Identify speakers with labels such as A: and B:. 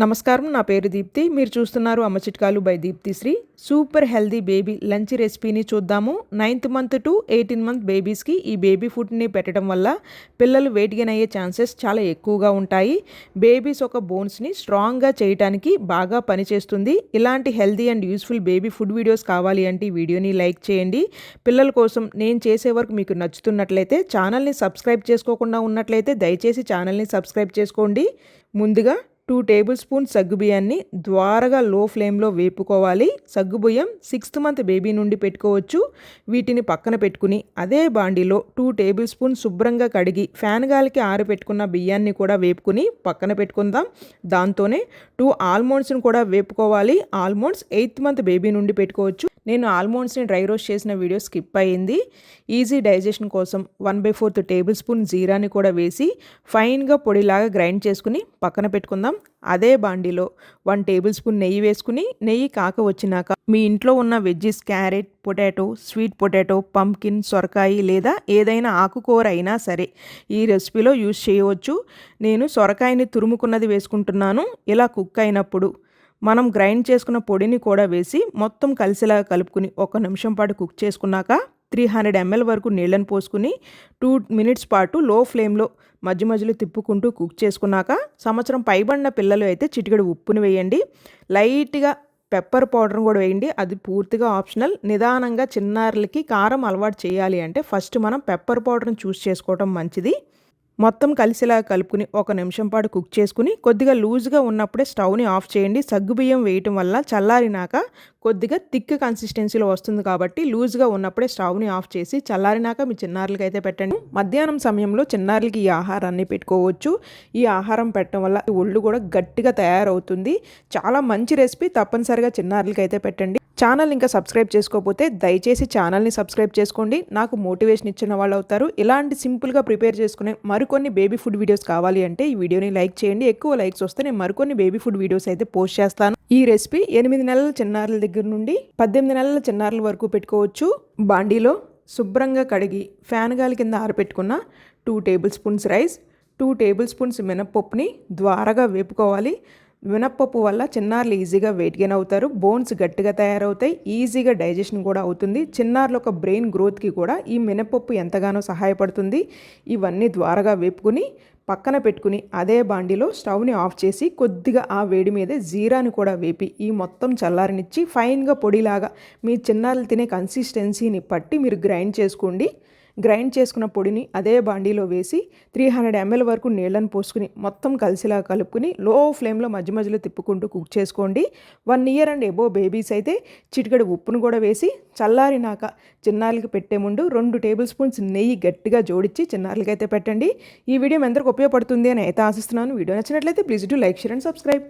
A: నమస్కారం. నా పేరు దీప్తి. మీరు చూస్తున్నారు అమ్మ చిట్కాలు by Deepthisri. Super healthy baby lunch రెసిపీని చూద్దాము. 9th మంత్ టు 18 మంత్ బేబీస్కి ఈ బేబీ ఫుడ్ని పెట్టడం వల్ల పిల్లలు వెయిట్ గెయిన్ అయ్యే ఛాన్సెస్ చాలా ఎక్కువగా ఉంటాయి. బేబీస్ ఒక బోన్స్ని స్ట్రాంగ్గా చేయడానికి బాగా పనిచేస్తుంది. ఇలాంటి healthy and useful baby food videos కావాలి అంటే ఈ వీడియోని లైక్ చేయండి. పిల్లల కోసం నేను చేసే వరకు మీకు నచ్చుతున్నట్లయితే ఛానల్ని సబ్స్క్రైబ్ చేసుకోకుండా ఉన్నట్లయితే దయచేసి ఛానల్ని సబ్స్క్రైబ్ చేసుకోండి. ముందుగా 2 టేబుల్ స్పూన్స్ సగ్గుబియ్యాన్ని ద్వారగా లో ఫ్లేమ్లో వేపుకోవాలి. సగ్గుబియ్యం 6th మంత్ బేబీ నుండి పెట్టుకోవచ్చు. వీటిని పక్కన పెట్టుకుని అదే బాండిలో 2 టేబుల్ స్పూన్స్ శుభ్రంగా కడిగి ఫ్యాన్ గాలికి ఆరబెట్టుకున్న బియ్యాన్ని కూడా వేపుకుని పక్కన పెట్టుకుందాం. దాంతోనే 2 ఆల్మండ్స్ని కూడా వేపుకోవాలి. ఆల్మండ్స్ 8th మంత్ బేబీ నుండి పెట్టుకోవచ్చు. నేను ఆల్మండ్స్ని డ్రై రోస్ట్ చేసిన వీడియో స్కిప్ అయ్యింది. ఈజీ డైజెషన్ కోసం 1/4 టేబుల్ స్పూన్ జీరాని కూడా వేసి ఫైన్గా పొడిలాగా గ్రైండ్ చేసుకుని పక్కన పెట్టుకుందాం. అదే బాండిలో 1 టేబుల్ స్పూన్ నెయ్యి వేసుకుని నెయ్యి కాక వచ్చినాక మీ ఇంట్లో ఉన్న veggies carrot, potato, sweet potato, pumpkin, సొరకాయ లేదా ఏదైనా ఆకుకూర అయినా సరే ఈ రెసిపీలో యూజ్ చేయవచ్చు. నేను సొరకాయని తురుముకున్నది వేసుకుంటున్నాను. ఇలా కుక్ అయినప్పుడు మనం గ్రైండ్ చేసుకున్న పొడిని కూడా వేసి మొత్తం కలిసేలాగా కలుపుకుని 1 నిమిషం పాటు కుక్ చేసుకున్నాక 300 ml వరకు నీళ్ళని పోసుకుని 2 minutes పాటు లో ఫ్లేమ్లో మధ్య మధ్యలో తిప్పుకుంటూ కుక్ చేసుకున్నాక సంవత్సరం పైబడిన పిల్లలు అయితే చిటికెడు ఉప్పుని వేయండి. లైట్గా పెప్పర్ పౌడర్ని కూడా వేయండి. అది పూర్తిగా ఆప్షనల్. నిదానంగా చిన్నారులకి కారం అలవాటు చేయాలి అంటే ఫస్ట్ మనం పెప్పర్ పౌడర్ని చూస్ చేసుకోవడం మంచిది. మొత్తం కలిసిలా కలుపుకుని 1 నిమిషం పాటు కుక్ చేసుకుని కొద్దిగా లూజ్గా ఉన్నప్పుడే స్టవ్ని ఆఫ్ చేయండి. సగ్గుబియ్యం వేయటం వల్ల చల్లారినాక కొద్దిగా థిక్ కన్సిస్టెన్సీలో వస్తుంది కాబట్టి లూజ్గా ఉన్నప్పుడే స్టవ్ని ఆఫ్ చేసి చల్లారినాక మీ చిన్నారులకి అయితే పెట్టండి. మధ్యాహ్నం సమయంలో చిన్నారులకి ఈ ఆహారాన్ని పెట్టుకోవచ్చు. ఈ ఆహారం పెట్టడం వల్ల ఒళ్ళు కూడా గట్టిగా తయారవుతుంది. చాలా మంచి రెసిపీ. తప్పనిసరిగా చిన్నారులకి అయితే పెట్టండి. ఛానల్ ఇంకా సబ్స్క్రైబ్ చేసుకోకపోతే దయచేసి ఛానల్ని సబ్స్క్రైబ్ చేసుకోండి. నాకు మోటివేషన్ ఇచ్చిన వాళ్ళు అవుతారు. ఇలాంటి సింపుల్గా ప్రిపేర్ చేసుకునే మరికొన్ని బేబీ ఫుడ్ వీడియోస్ కావాలి అంటే ఈ వీడియోని లైక్ చేయండి. ఎక్కువ లైక్స్ వస్తే నేను మరికొన్ని బేబీ ఫుడ్ వీడియోస్ అయితే పోస్ట్ చేస్తాను. ఈ రెసిపీ 8 నెలల చిన్నారుల దగ్గర నుండి 18 నెలల చిన్నారుల వరకు పెట్టుకోవచ్చు. బాండీలో శుభ్రంగా కడిగి ఫ్యాన్ గాలి కింద ఆరబెట్టుకున్న 2 table spoons rice, 2 table spoons మినప్పప్పుని ద్వారగా వేపుకోవాలి. మినప్పప్పు వల్ల చిన్నారులు ఈజీగా వెయిట్ గెయిన్ అవుతారు. బోన్స్ గట్టిగా తయారవుతాయి. ఈజీగా డైజెషన్ కూడా అవుతుంది. చిన్నారుల ఒక బ్రెయిన్ గ్రోత్కి కూడా ఈ మినప్పప్పు ఎంతగానో సహాయపడుతుంది. ఇవన్నీ ద్వారగా వేపుకుని పక్కన పెట్టుకుని అదే బాండిలో స్టవ్ని ఆఫ్ చేసి కొద్దిగా ఆ వేడి మీదే జీరాని కూడా వేపి ఈ మొత్తం చల్లారనిచ్చి ఫైన్గా పొడిలాగా మీ చిన్నారులు తినే కన్సిస్టెన్సీని పట్టి మీరు గ్రైండ్ చేసుకోండి. గ్రైండ్ చేసుకున్న పొడిని అదే బాండీలో వేసి 300 ml వరకు నీళ్ళని పోసుకుని మొత్తం కలిసిలా కలుపుకుని లో ఫ్లేమ్లో మధ్య మధ్యలో తిప్పుకుంటూ కుక్ చేసుకోండి. 1 year అండ్ అబోవ్ బేబీస్ అయితే చిటికెడు ఉప్పును కూడా వేసి చల్లారినాక చిన్నారులకి పెట్టే ముందు 2 టేబుల్ స్పూన్స్ నెయ్యి గట్టిగా జోడించి చిన్నారులకి అయితే పెట్టండి. ఈ వీడియో ఎంతవరకు ఉపయోగపడుతుంది అని అయితే ఆశిస్తున్నాను. వీడియో నచ్చినట్లయితే please do like, share and subscribe.